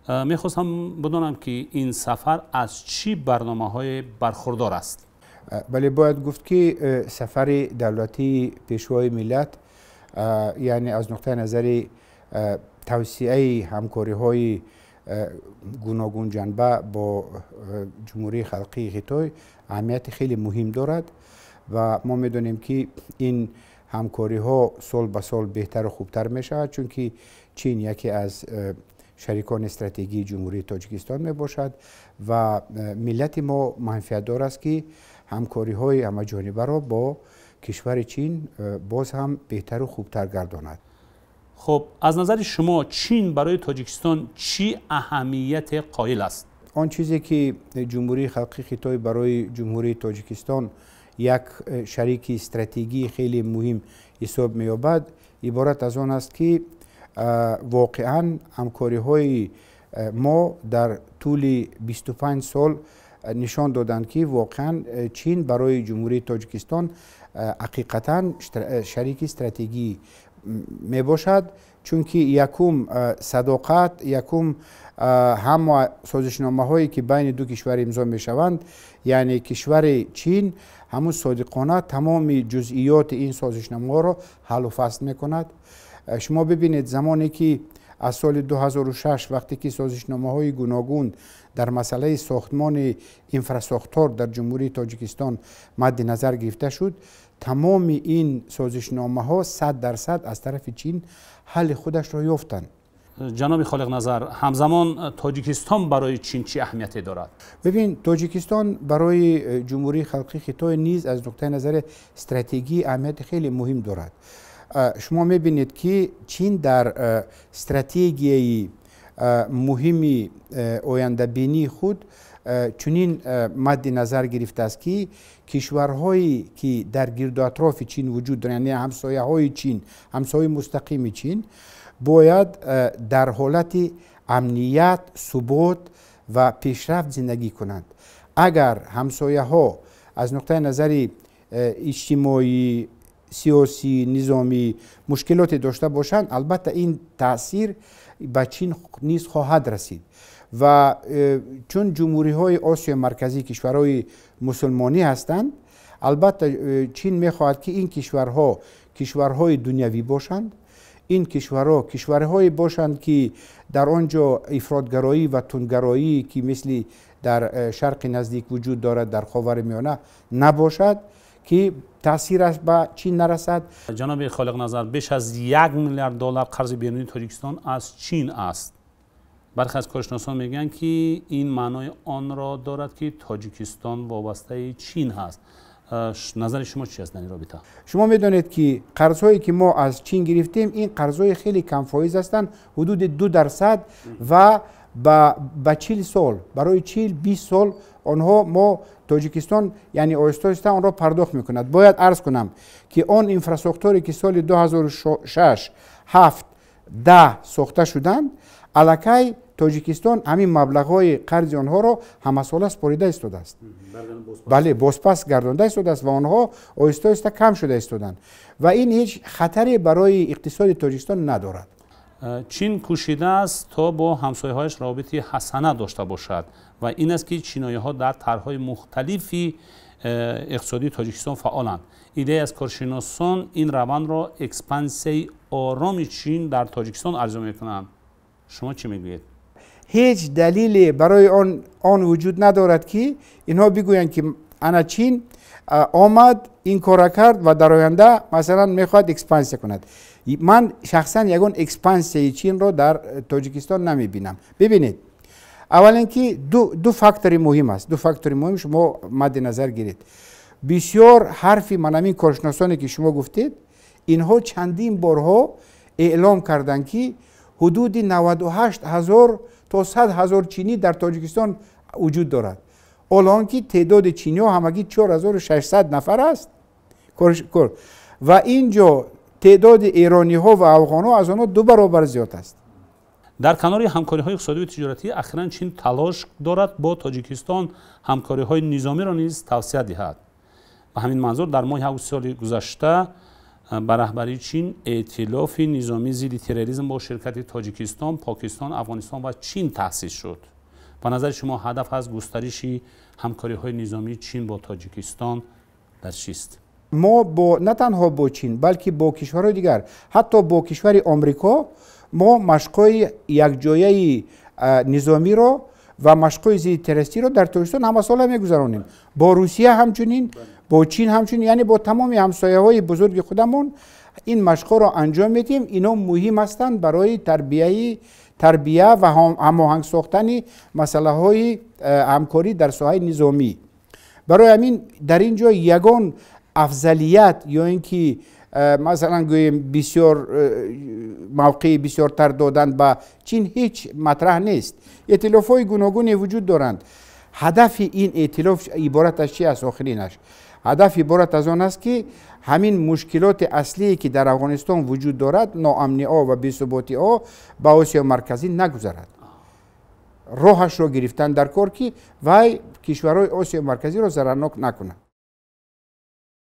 میخواستم بدونم که این سفر از چی برنامه‌های برخوردار است؟ بله، باید گفت که سفر دولتی پیشوای ملت یعنی از نقطه نظر توسعه همکاری‌های گوناگون جنبه با جمهوری خلقی خیتای اهمیت خیلی مهم دارد و ما میدونیم که این همکاری ها سال به سال بهتر و خوبتر می شود، چون که چین یکی از شریکان استراتژی جمهوری تاجیکستان می باشد و ملت ما منفعت دار است که همکاری های همه جانبه را با کشور چین باز هم بهتر و خوبتر گرداند. خب از نظر شما چین برای تاجیکستان چی اهمیت قائل است؟ آن چیزی که جمهوری خلقی خیتای برای جمهوری تاجیکستان یک شریک استراتژی خیلی مهم حساب می‌یابد عبارت از آن است که واقعا همکاری های ما در طول 25 سال نشان دادند که واقعا چین برای جمهوری تاجیکستان حقیقتا شریک استراتژی می باشد، چون که یکم صداقت، یکم هم سازشنامه هایی که بین دو کشور امضا می شوند، یعنی کشور چین همون صادقانه تمام جزئیات این سازشنامه ها را حل و فصل می کند. شما ببینید زمانی که از سال 2006 وقتی که سازشنامه های گوناگون در مسئله ساختمان انفراستراکچور در جمهوری تاجیکستان مد نظر گرفته شد، تمام این سازشنامه ها 100% از طرف چین حل خودش را یافتند. جناب خالق نظر، همزمان تاجیکستان برای چین چی اهمیتی دارد؟ ببین، تاجیکستان برای جمهوری خلقی خیتای نیز از نقطه نظر استراتژی اهمیت خیلی مهم دارد. شما میبینید که چین در استراتژی مهمی آینده بینی خود چنین مد نظر گرفته است که کشورهایی که در گرد و اطراف چین وجود دارند، یعنی همسایه های چین، همسایه مستقیم چین، باید در حالت امنیت، ثبات و پیشرفت زندگی کنند. اگر همسایه ها از نقطه نظر اجتماعی، سیاسی، نظامی مشکلات داشته باشند، البته این تاثیر به چین نیز خواهد رسید و چون جمهوری های آسیا مرکزی کشورهای مسلمانی هستند، البته چین میخواهد که این کشورها کشورهای دنیوی باشند. این کشورها کشورهایی باشند که در آنجا افراطگرایی و تندگرایی که مثل در شرق نزدیک وجود دارد در خاورمیانه نباشد، که تاثیر است به چین نرسد. جناب خالق نظر، بیش از 1 میلیارد دلار قرض بیرونی تاجیکستان از چین است. برخی از کارشناسان میگن که این معنای آن را دارد که تاجیکستان وابسته چین هست. نظر شما چی است در این رابطه؟ شما میدانید که قرضهایی که ما از چین گرفتیم این قرضهای خیلی کم فایز هستند، حدود 2% و با 40 سال، برای 20 سال آنها ما تاجیکستان یعنی آهسته آن را پرداخت میکند. باید عرض کنم که آن انفراستراکچوری که سال 2006 7 10 ساخته شدند، الکی تاجیکستان همین مبلغ‌های قرض آنها را همه ساله سپریده ایستاده است. بله، بازپس گردانده ایستاده است و آنها آهسته کم شده ایستادند و این هیچ خطری برای اقتصاد تاجیکستان ندارد. چین کوشیده است تا با همسایه‌هایش رابطه حسنه داشته باشد و این است که چینایی‌ها در طرح‌های مختلفی اقتصادی تاجیکستان فعالند. ایده از کارشناسان این روند را اکسپانسی آرام چین در تاجیکستان ارزیابی می‌کنند. شما چی میگویید؟ هیچ دلیلی برای آن وجود ندارد که اینها بگویند که انا چین آمد این کار کرد و در آینده مثلا میخواد اکسپانسی کند. من شخصا یگان اکسپانسی چین را در تاجیکستان نمیبینم. ببینید، اولا که دو فاکتور مهم است. دو فاکتور مهم شما مد نظر گیرید. بسیار حرفی من همین کارشناسانی که شما گفتید، اینها چندین بارها اعلام کردند که حدود 98,000 تا 100,000 چینی در تاجیکستان وجود دارد. الان که تعداد چینی ها همگی 4600 نفر است و اینجا تعداد ایرانی ها و افغان ها از آنها 2 برابر زیاد است. در کنار همکاری های اقتصادی و تجارتی، اخیراً چین تلاش دارد با تاجیکستان همکاری های نظامی را نیز توسعه دهد. به همین منظور در ماه اوت سال گذشته به رهبری چین ائتلاف نظامی ضد تروریسم با شرکت تاجیکستان، پاکستان، افغانستان و چین تأسیس شد. به نظر شما هدف از گسترش همکاری های نظامی چین با تاجیکستان در چیست؟ ما نه تنها با چین بلکه با کشورهای دیگر، حتی با کشور آمریکا، ما مشق‌های یکجایی نظامی رو و مشق‌های ضد تروریستی رو در تاجیکستان همه ساله می‌گذرانیم. با روسیه همچنین، با چین همچنین، یعنی با تمام همسایه‌های بزرگ خودمون این مشق‌ها رو انجام میدیم. اینا مهم هستند برای تربیه و هماهنگ ساختن مسائل همکاری در ساحه نظامی. برای همین در اینجا یگان افضلیت یا اینکه مثلا گوییم بسیار موقع بسیار تر دادن به چین هیچ مطرح نیست. ائتلاف‌های گوناگونی وجود دارند. هدف این ائتلاف عبارت از چی است؟ آخرینش هدف عبارت از آن است که همین مشکلات اصلی که در افغانستان وجود دارد، ناامنی ها و بی‌ثباتی ها به آسیا مرکزی نگذرد. راهش را گرفتن در کار که و کشورهای آسیا مرکزی را ضررناک نکنند.